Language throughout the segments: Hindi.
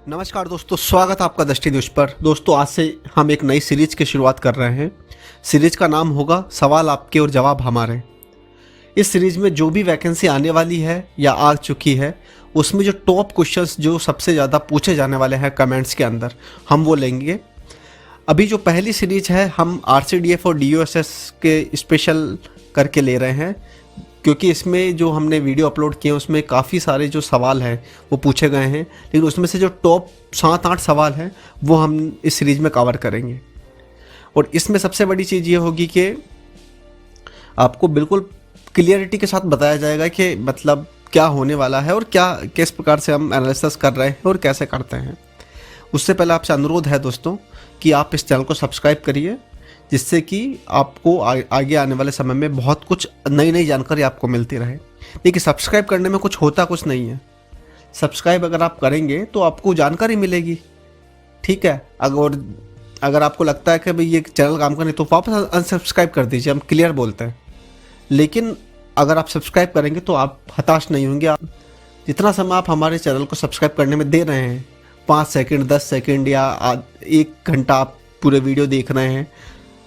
नमस्कार दोस्तों, स्वागत है आपका दृष्टि न्यूज़ पर। दोस्तों, आज से हम एक नई सीरीज की शुरुआत कर रहे हैं। सीरीज का नाम होगा सवाल आपके और जवाब हमारे। इस सीरीज में जो भी वैकेंसी आने वाली है या आ चुकी है, उसमें जो टॉप क्वेश्चंस जो सबसे ज़्यादा पूछे जाने वाले हैं कमेंट्स के अंदर, हम वो लेंगे। अभी जो पहली सीरीज है, हम RCDF और DOSS के स्पेशल करके ले रहे हैं, क्योंकि इसमें जो हमने वीडियो अपलोड किए उसमें काफ़ी सारे जो सवाल हैं वो पूछे गए हैं, लेकिन उसमें से जो टॉप 7-8 सवाल हैं वो हम इस सीरीज़ में कवर करेंगे। और इसमें सबसे बड़ी चीज़ ये होगी कि आपको बिल्कुल क्लियरिटी के साथ बताया जाएगा कि मतलब क्या होने वाला है और क्या किस प्रकार से हम एनालिसिस कर रहे हैं और कैसे करते हैं। उससे पहले आपसे अनुरोध है दोस्तों कि आप इस चैनल को सब्सक्राइब करिए, जिससे कि आपको आगे आने वाले समय में बहुत कुछ नई नई जानकारी आपको मिलती रहे। देखिए, सब्सक्राइब करने में कुछ नहीं है। सब्सक्राइब अगर आप करेंगे तो आपको जानकारी मिलेगी, ठीक है। अगर आपको लगता है कि भाई ये चैनल काम करे तो वापस अनसब्सक्राइब कर दीजिए, हम क्लियर बोलते हैं। लेकिन अगर आप सब्सक्राइब करेंगे तो आप हताश नहीं होंगे। आप जितना समय आप हमारे चैनल को सब्सक्राइब करने में दे रहे हैं, 5 सेकंड, 10 सेकंड या 1 घंटा आप पूरे वीडियो देख रहे हैं,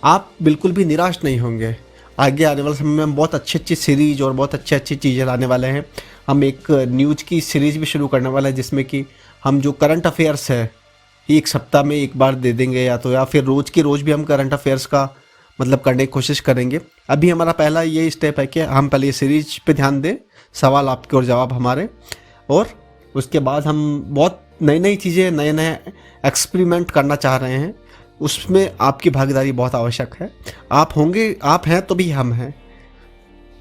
आप बिल्कुल भी निराश नहीं होंगे। आगे आने वाले समय में हम बहुत अच्छी सीरीज और बहुत अच्छी चीज़ें लाने वाले हैं। हम एक न्यूज़ की सीरीज़ भी शुरू करने वाले हैं, जिसमें कि हम जो करंट अफेयर्स है एक सप्ताह में एक बार दे देंगे, या फिर रोज़ की रोज़ भी हम करंट अफेयर्स का मतलब करने की कोशिश करेंगे। अभी हमारा पहला ये स्टेप है कि हम पहले सीरीज पे ध्यान दें, सवाल आपके और जवाब हमारे, और उसके बाद हम बहुत नई चीज़ें, नए एक्सपेरिमेंट करना चाह रहे हैं। उसमें आपकी भागीदारी बहुत आवश्यक है। आप हैं तो भी हम हैं।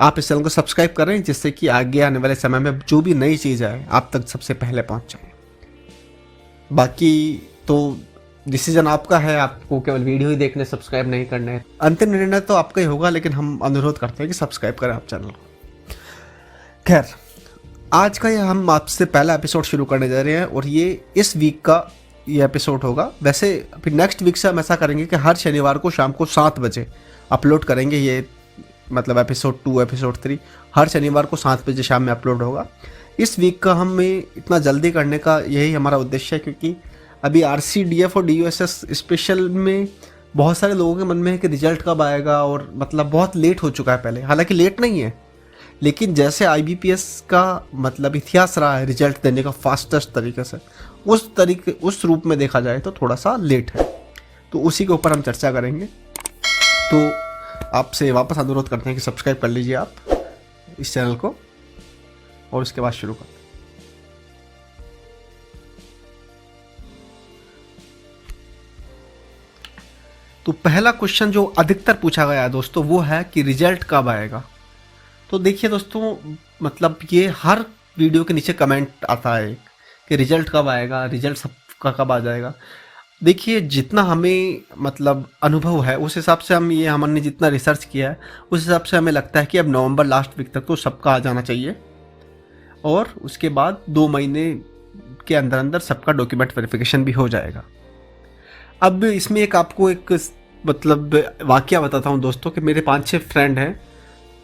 आप इस चैनल को सब्सक्राइब करें, जिससे कि आगे आने वाले समय में जो भी नई चीज़ है आप तक सबसे पहले पहुंच जाए। बाकी तो डिसीजन आपका है, आपको केवल वीडियो ही देखने, सब्सक्राइब नहीं करने हैं। अंतिम निर्णय तो आपका ही होगा, लेकिन हम अनुरोध करते हैं कि सब्सक्राइब करें आप चैनल को। खैर, आज का हम आपसे पहला एपिसोड शुरू करने जा रहे हैं, और ये इस वीक का ये एपिसोड होगा। वैसे फिर नेक्स्ट वीक से हम ऐसा करेंगे कि हर शनिवार को शाम को 7 बजे अपलोड करेंगे। ये मतलब एपिसोड 2, एपिसोड 3 हर शनिवार को 7 बजे शाम में अपलोड होगा। इस वीक का हमें इतना जल्दी करने का यही हमारा उद्देश्य है, क्योंकि अभी RCDF और DOSS स्पेशल में बहुत सारे लोगों के मन में है कि रिजल्ट कब आएगा, और मतलब बहुत लेट हो चुका है पहले। हालांकि लेट नहीं है, लेकिन जैसे IBPS का मतलब इतिहास रहा है रिजल्ट देने का फास्टेस्ट तरीके से, उस रूप में देखा जाए तो थोड़ा सा लेट है। तो उसी के ऊपर हम चर्चा करेंगे। तो आपसे वापस अनुरोध करते हैं कि सब्सक्राइब कर लीजिए आप इस चैनल को, और उसके बाद शुरू करते हैं। तो पहला क्वेश्चन जो अधिकतर पूछा गया है दोस्तों, वो है कि रिजल्ट कब आएगा। तो देखिए दोस्तों, मतलब ये हर वीडियो के नीचे कमेंट आता है कि रिजल्ट कब आएगा, रिजल्ट सबका कब आ जाएगा। देखिए, जितना हमें मतलब अनुभव है उस हिसाब से हमने जितना रिसर्च किया है उस हिसाब से हमें लगता है कि अब नवंबर लास्ट वीक तक तो सबका आ जाना चाहिए, और उसके बाद 2 महीने के अंदर अंदर सबका डॉक्यूमेंट वेरिफिकेशन भी हो जाएगा। अब इसमें आपको एक मतलब वाकया बताता हूँ दोस्तों, कि मेरे 5-6 फ्रेंड हैं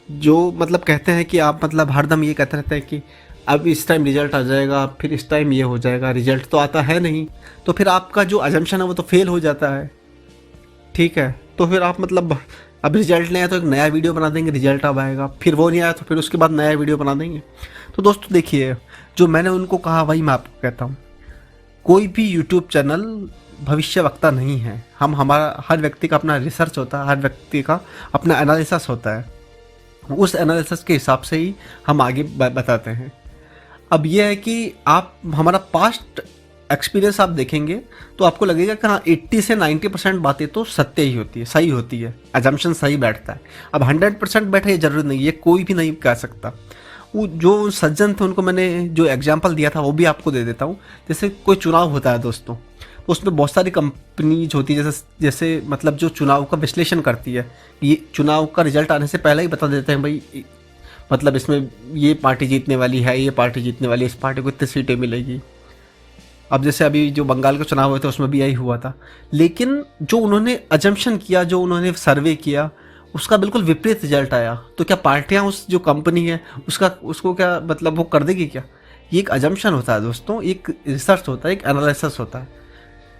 जो मतलब कहते हैं कि आप मतलब हरदम ये कहते रहते हैं कि अब इस टाइम रिजल्ट आ जाएगा, फिर इस टाइम ये हो जाएगा। रिजल्ट तो आता है नहीं, तो फिर आपका जो अजम्पशन है वो तो फेल हो जाता है, ठीक है। तो फिर आप मतलब अब रिजल्ट नहीं आया तो एक नया वीडियो बना देंगे, रिजल्ट अब आएगा, फिर वो नहीं आया तो फिर उसके बाद नया वीडियो बना देंगे। तो दोस्तों देखिए, जो मैंने उनको कहा वही मैं आपको कहता हूँ। कोई भी यूट्यूब चैनल भविष्यवक्ता नहीं है। हमारा हर व्यक्ति का अपना रिसर्च होता है, हर व्यक्ति का अपना एनालिसिस होता है। उस एनालिसिस के हिसाब से ही हम आगे बताते हैं। अब यह है कि आप हमारा पास्ट एक्सपीरियंस आप देखेंगे तो आपको लगेगा कि हाँ, 80 से 90% बातें तो सत्य ही होती है, सही होती है, एजम्पशन सही बैठता है। अब 100% बैठे ये जरूरी नहीं है, कोई भी नहीं कह सकता। वो जो सज्जन थे उनको मैंने जो एग्जाम्पल दिया था वो भी आपको दे देता हूँ। जैसे कोई चुनाव होता है दोस्तों, तो उसमें बहुत सारी कंपनीज होती है, जैसे मतलब जो चुनाव का विश्लेषण करती है। ये चुनाव का रिजल्ट आने से पहले ही बता देते हैं भाई, मतलब इसमें ये पार्टी जीतने वाली है, ये पार्टी जीतने वाली है, इस पार्टी को इतनी सीटें मिलेगी। अब जैसे अभी जो बंगाल का चुनाव हुए थे उसमें भी यही हुआ था। लेकिन जो उन्होंने अजम्पशन किया, जो उन्होंने सर्वे किया, उसका बिल्कुल विपरीत रिजल्ट आया। तो क्या पार्टियां उस जो कंपनी है उसको क्या मतलब वो कर देगी क्या? ये एक अजम्पशन होता है दोस्तों, एक रिसर्च होता है, एक एनालिसिस होता है।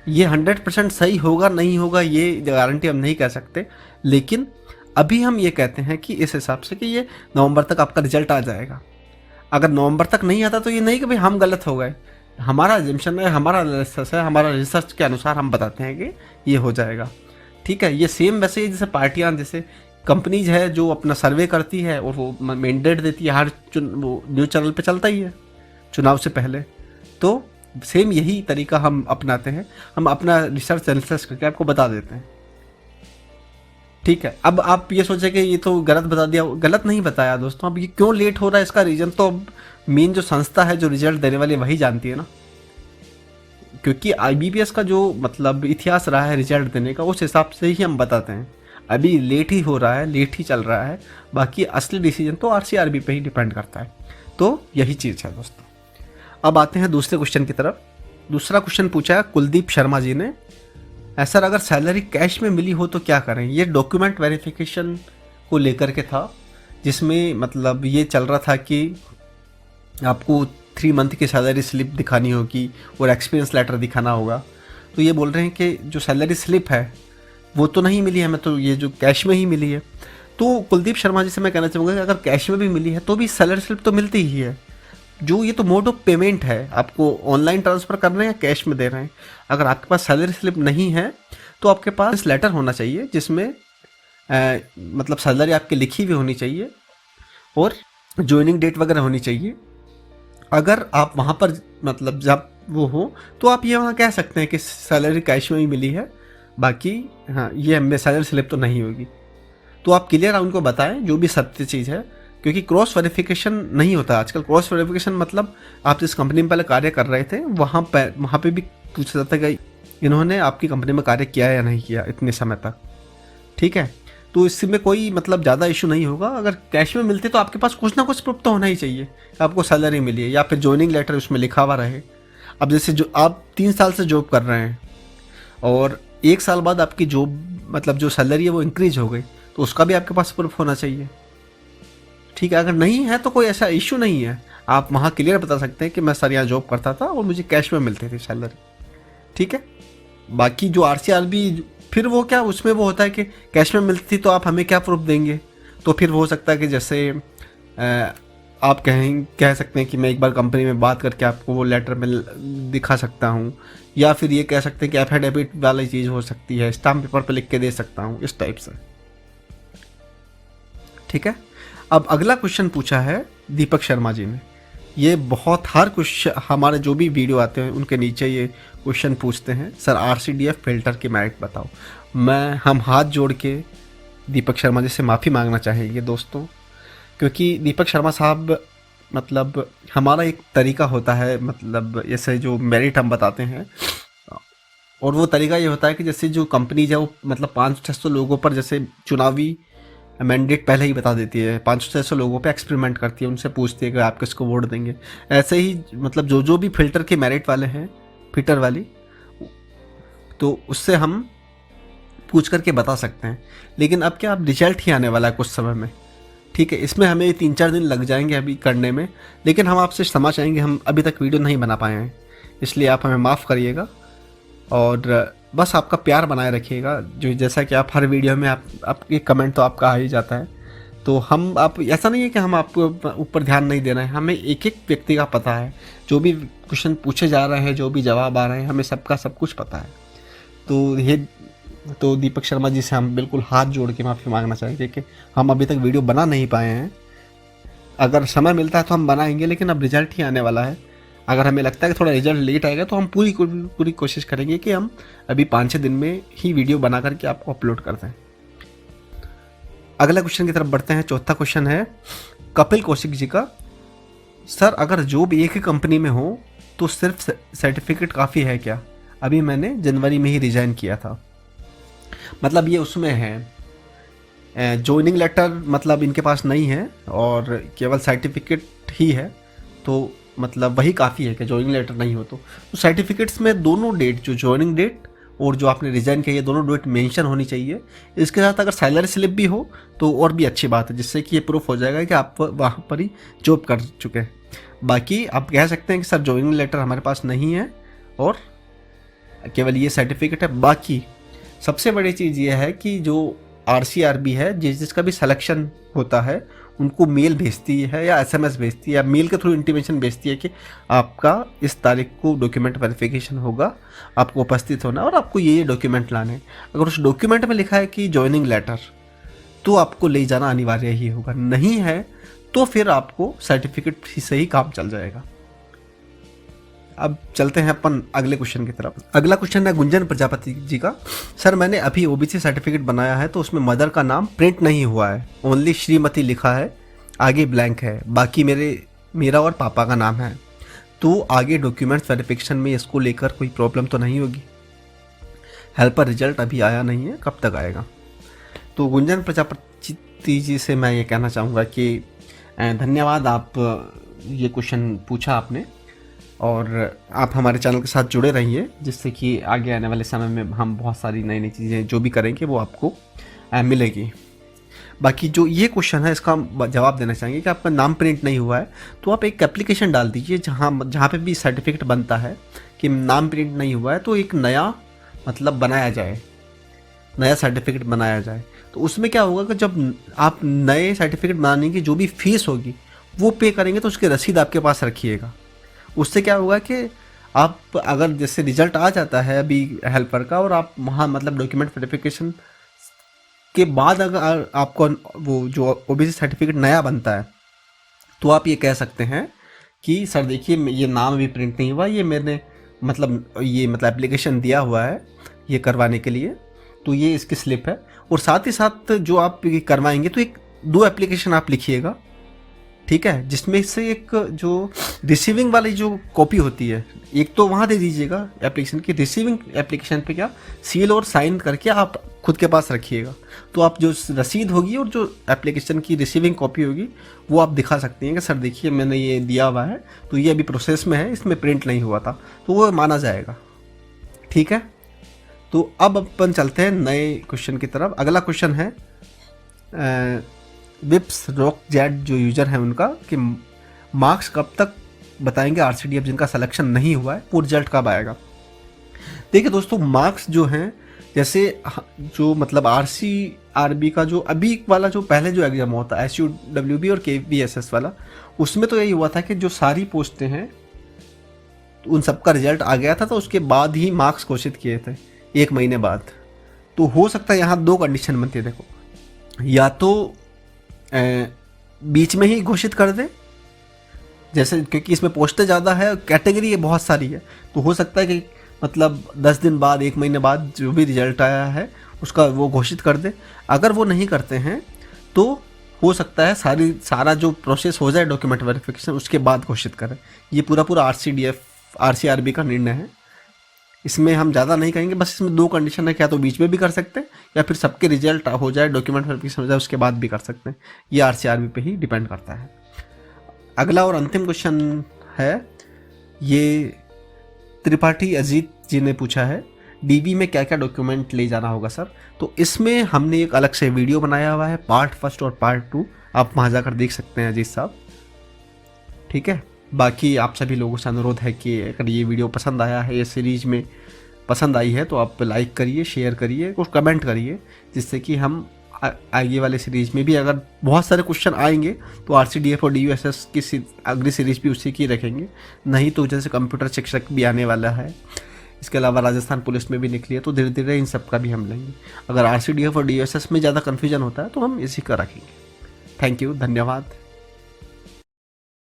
ये 100% सही होगा नहीं होगा ये गारंटी हम नहीं कह सकते, लेकिन अभी हम ये कहते हैं कि इस हिसाब से कि ये नवंबर तक आपका रिजल्ट आ जाएगा। अगर नवंबर तक नहीं आता तो ये नहीं कि भाई हम गलत हो गए, हमारा एजम्पशन है, हमारा एनालिसिस है, हमारा रिसर्च के अनुसार हम बताते हैं कि ये हो जाएगा। ठीक है, ये सेम वैसे ही जैसे पार्टियां, जैसे कंपनीज है जो अपना सर्वे करती है और वो मैंडेट देती है, हर वो न्यूज़ चैनल पे चलता ही है चुनाव से पहले। तो सेम यही तरीका हम अपनाते हैं, हम अपना रिसर्च एनालिसिस करके आपको बता देते हैं। ठीक है, अब आप ये सोचे कि ये तो गलत बता दिया, गलत नहीं बताया दोस्तों। अब ये क्यों लेट हो रहा है इसका रीज़न तो अब मेन जो संस्था है जो रिजल्ट देने वाली वही जानती है ना, क्योंकि IBPS का जो मतलब इतिहास रहा है रिजल्ट देने का, उस हिसाब से ही हम बताते हैं। अभी लेट ही हो रहा है, लेट ही चल रहा है, बाकी असली डिसीजन तो RCRB पे ही डिपेंड करता है। तो यही चीज़ है दोस्तों। अब आते हैं दूसरे क्वेश्चन की तरफ। दूसरा क्वेश्चन पूछा है कुलदीप शर्मा जी ने, सर अगर सैलरी कैश में मिली हो तो क्या करें। ये डॉक्यूमेंट वेरिफिकेशन को लेकर के था, जिसमें मतलब ये चल रहा था कि आपको 3 मंथ की सैलरी स्लिप दिखानी होगी और एक्सपीरियंस लेटर दिखाना होगा। तो ये बोल रहे हैं कि जो सैलरी स्लिप है वो तो नहीं मिली हमें, तो ये जो कैश में ही मिली है। तो कुलदीप शर्मा जी से मैं कहना चाहूँगा कि अगर कैश में भी मिली है तो भी सैलरी स्लिप तो मिलती ही है। जो ये तो मोड ऑफ पेमेंट है, आपको ऑनलाइन ट्रांसफ़र कर रहे हैं या कैश में दे रहे हैं। अगर आपके पास सैलरी स्लिप नहीं है तो आपके पास लेटर होना चाहिए जिसमें मतलब सैलरी आपकी लिखी हुई होनी चाहिए और ज्वाइनिंग डेट वगैरह होनी चाहिए। अगर आप वहाँ पर मतलब जब वो हो तो आप ये वहाँ कह सकते हैं कि सैलरी कैश में ही मिली है, बाकी हाँ ये हमें सैलरी स्लिप तो नहीं होगी। तो आप क्लियर उनको बताएं जो भी सत्य चीज़ है, क्योंकि क्रॉस वेरिफिकेशन नहीं होता आजकल। क्रॉस वेरिफिकेशन मतलब आप जिस कंपनी में पहले कार्य कर रहे थे वहाँ पे भी पूछा जाता है कि इन्होंने आपकी कंपनी में कार्य किया या नहीं किया इतने समय तक। ठीक है, तो इसमें कोई मतलब ज़्यादा इशू नहीं होगा। अगर कैश में मिलते तो आपके पास कुछ ना कुछ प्रूफ तो होना ही चाहिए, आपको सैलरी मिली है या फिर ज्वाइनिंग लेटर उसमें लिखा हुआ रहे। अब जैसे जो आप 3 साल से जॉब कर रहे हैं और 1 साल बाद आपकी जॉब मतलब जो सैलरी है वो इंक्रीज हो गई, तो उसका भी आपके पास प्रूफ होना चाहिए। ठीक है, अगर नहीं है तो कोई ऐसा इशू नहीं है, आप वहाँ क्लियर बता सकते हैं कि मैं सर यहाँ जॉब करता था और मुझे कैश में मिलती थी सैलरी। ठीक है, बाकी जो RCRB फिर वो क्या उसमें वो होता है कि कैश में मिलती तो आप हमें क्या प्रूफ देंगे। तो फिर हो सकता है कि जैसे आप कह सकते हैं कि मैं एक बार कंपनी में बात करके आपको वो लेटर में दिखा सकता हूँ, या फिर ये कह सकते हैं कि एफिडेविट वाली चीज़ हो सकती है, स्टाम्प पेपर पर लिख के दे सकता हूँ, इस टाइप से। ठीक है, अब अगला क्वेश्चन पूछा है दीपक शर्मा जी ने। ये बहुत हर क्वेश्चन हमारे जो भी वीडियो आते हैं उनके नीचे ये क्वेश्चन पूछते हैं, सर RCDF फिल्टर की मेरिट बताओ। हम हाथ जोड़ के दीपक शर्मा जी से माफ़ी मांगना चाहेंगे दोस्तों, क्योंकि दीपक शर्मा साहब मतलब हमारा एक तरीका होता है, मतलब जैसे जो मेरिट हम बताते हैं, और वो तरीका ये होता है कि जैसे जो कंपनी है वो मतलब 500-600 लोगों पर जैसे चुनावी मैंडेट पहले ही बता देती है, 500-600 लोगों पे एक्सपेरिमेंट करती है, उनसे पूछती है कि आप किसको वोट देंगे। ऐसे ही मतलब जो भी फिल्टर के मेरिट वाले हैं, फिल्टर वाली, तो उससे हम पूछ करके बता सकते हैं। लेकिन अब क्या, अब रिजल्ट ही आने वाला है कुछ समय में। ठीक है, इसमें हमें 3-4 दिन लग जाएंगे अभी करने में, लेकिन हम आपसे क्षमा चाहेंगे, हम अभी तक वीडियो नहीं बना पाए हैं, इसलिए आप हमें माफ़ करिएगा। और बस आपका प्यार बनाए रखिएगा, जो जैसा कि आप हर वीडियो में आपके कमेंट तो आपका आ ही जाता है। तो हम आप ऐसा नहीं है कि हम आपको ऊपर ध्यान नहीं दे रहे हैं, हमें एक एक व्यक्ति का पता है, जो भी क्वेश्चन पूछे जा रहे हैं, जो भी जवाब आ रहे हैं, हमें सबका सब कुछ पता है। तो दीपक शर्मा जी से हम बिल्कुल हाथ जोड़ के माफ़ी मांगना चाहेंगे कि हम अभी तक वीडियो बना नहीं पाए हैं। अगर समय मिलता है तो हम बनाएंगे, लेकिन अब रिजल्ट ही आने वाला है। अगर हमें लगता है कि थोड़ा रिजल्ट लेट आएगा तो हम पूरी कोशिश करेंगे कि हम अभी 5-6 दिन में ही वीडियो बना करके आपको अपलोड कर दें। अगला क्वेश्चन की तरफ बढ़ते हैं। चौथा क्वेश्चन है कपिल कौशिक जी का, सर अगर जॉब एक ही कंपनी में हो तो सिर्फ सर्टिफिकेट काफ़ी है क्या? अभी मैंने जनवरी में ही रिजाइन किया था। मतलब ये उसमें है, ज्वाइनिंग लेटर मतलब इनके पास नहीं है और केवल सर्टिफिकेट ही है, तो मतलब वही काफ़ी है कि ज्वाइनिंग लेटर नहीं हो तो सर्टिफिकेट्स में दोनों डेट, जो ज्वाइनिंग डेट और जो आपने रिजाइन किया, ये दोनों डेट मेंशन होनी चाहिए। इसके साथ अगर सैलरी स्लिप भी हो तो और भी अच्छी बात है, जिससे कि ये प्रूफ हो जाएगा कि आप वहाँ पर ही जॉब कर चुके हैं। बाकी आप कह सकते हैं कि सर ज्वाइनिंग लेटर हमारे पास नहीं है और केवल ये सर्टिफिकेट है। बाकी सबसे बड़ी चीज़ ये है कि जो RCRB है, जिसका भी सिलेक्शन होता है, उनको मेल भेजती है या SMS भेजती है या मेल के थ्रू इंटीमेशन भेजती है कि आपका इस तारीख को डॉक्यूमेंट वेरिफिकेशन होगा, आपको उपस्थित होना और आपको ये डॉक्यूमेंट लाने। अगर उस डॉक्यूमेंट में लिखा है कि ज्वाइनिंग लेटर, तो आपको ले जाना अनिवार्य ही होगा। नहीं है तो फिर आपको सर्टिफिकेट से ही काम चल जाएगा। अब चलते हैं अपन अगले क्वेश्चन की तरफ। अगला क्वेश्चन है गुंजन प्रजापति जी का। सर मैंने अभी OBC सर्टिफिकेट बनाया है तो उसमें मदर का नाम प्रिंट नहीं हुआ है, ओनली श्रीमती लिखा है, आगे ब्लैंक है, बाकी मेरा और पापा का नाम है। तो आगे डॉक्यूमेंट्स वेरिफिकेशन में इसको लेकर कोई प्रॉब्लम तो नहीं होगी? हेल्पर रिजल्ट अभी आया नहीं है, कब तक आएगा? तो गुंजन प्रजापति जी से मैं ये कहना चाहूँगा कि धन्यवाद, आप ये क्वेश्चन पूछा आपने और आप हमारे चैनल के साथ जुड़े रहिए, जिससे कि आगे आने वाले समय में हम बहुत सारी नई नई चीज़ें जो भी करेंगे वो आपको मिलेगी। बाकी जो ये क्वेश्चन है इसका हम जवाब देना चाहेंगे कि आपका नाम प्रिंट नहीं हुआ है तो आप एक एप्लीकेशन डाल दीजिए जहाँ पे भी सर्टिफिकेट बनता है कि नाम प्रिंट नहीं हुआ है, तो एक नया मतलब बनाया जाए, नया सर्टिफिकेट बनाया जाए। तो उसमें क्या होगा कि जब आप नए सर्टिफिकेट बनाने की जो भी फीस होगी वो पे करेंगे तो उसकी रसीद आपके पास रखिएगा। उससे क्या होगा कि आप अगर जैसे रिजल्ट आ जाता है अभी हेल्पर का और आप वहाँ मतलब डॉक्यूमेंट वेरिफिकेशन के बाद अगर आपको वो जो OBC सर्टिफिकेट नया बनता है तो आप ये कह सकते हैं कि सर देखिए ये नाम भी प्रिंट नहीं हुआ, ये मैंने मतलब एप्लीकेशन दिया हुआ है ये करवाने के लिए, तो ये इसकी स्लिप है। और साथ ही साथ जो आप करवाएंगे तो 2 एप्लीकेशन आप लिखिएगा, ठीक है, जिसमें से एक जो रिसीविंग वाली जो कॉपी होती है एक तो वहाँ दे दीजिएगा एप्लीकेशन की, रिसीविंग एप्लीकेशन पे क्या सील और साइन करके आप खुद के पास रखिएगा। तो आप जो रसीद होगी और जो एप्लीकेशन की रिसीविंग कॉपी होगी वो आप दिखा सकते हैं कि सर देखिए मैंने ये दिया हुआ है, तो ये अभी प्रोसेस में है, इसमें प्रिंट नहीं हुआ था, तो वो माना जाएगा। ठीक है, तो अब अपन चलते हैं नए क्वेश्चन की तरफ। अगला क्वेश्चन है विप्स रॉक जेट जो यूजर है उनका कि मार्क्स कब तक बताएंगे RCDF जिनका सिलेक्शन नहीं हुआ है, वो रिजल्ट कब आएगा? देखिए दोस्तों, मार्क्स जो हैं जैसे जो मतलब RCRB का जो अभी वाला जो पहले जो एग्जाम होता है SUWB और KVSS वाला, उसमें तो यही हुआ था कि जो सारी पोस्टें हैं उन सबका रिजल्ट आ गया था, तो उसके बाद ही मार्क्स घोषित किए थे 1 महीने बाद। तो हो सकता है यहाँ 2 कंडीशन बनती है, देखो, या तो बीच में ही घोषित कर दे, जैसे क्योंकि इसमें पोस्टें ज़्यादा है, कैटेगरी ये बहुत सारी है, तो हो सकता है कि मतलब 10 दिन बाद 1 महीने बाद जो भी रिजल्ट आया है उसका वो घोषित कर दे। अगर वो नहीं करते हैं तो हो सकता है सारा जो प्रोसेस हो जाए डॉक्यूमेंट वेरिफिकेशन उसके बाद घोषित करें। ये पूरा RCRB का निर्णय है, इसमें हम ज़्यादा नहीं कहेंगे। बस इसमें 2 कंडीशन है, क्या तो बीच में भी कर सकते हैं या फिर सबके रिजल्ट हो जाए डॉक्यूमेंट वेरिफिकेशन हो जाए उसके बाद भी कर सकते हैं। ये RCRB पे ही डिपेंड करता है। अगला और अंतिम क्वेश्चन है, ये त्रिपाठी अजीत जी ने पूछा है DV में क्या क्या डॉक्यूमेंट ले जाना होगा सर? तो इसमें हमने एक अलग से वीडियो बनाया हुआ है, पार्ट 1 और पार्ट 2, आप वहाँ जाकर देख सकते हैं अजीत साहब। ठीक है, बाकी आप सभी लोगों से अनुरोध है कि अगर ये वीडियो पसंद आया है, ये सीरीज में पसंद आई है, तो आप लाइक करिए, शेयर करिए और कमेंट करिए, जिससे कि हम आगे वाले सीरीज में भी अगर बहुत सारे क्वेश्चन आएंगे तो RCDF और DUSS की अगली सीरीज भी उसी की रखेंगे। नहीं तो जैसे कंप्यूटर शिक्षक भी आने वाला है, इसके अलावा राजस्थान पुलिस में भी निकली है, तो धीरे धीरे इन सब का भी हम लेंगे। अगर RCDF और DUSS में ज़्यादा कन्फ्यूजन होता है तो हम इसी का रखेंगे। थैंक यू, धन्यवाद।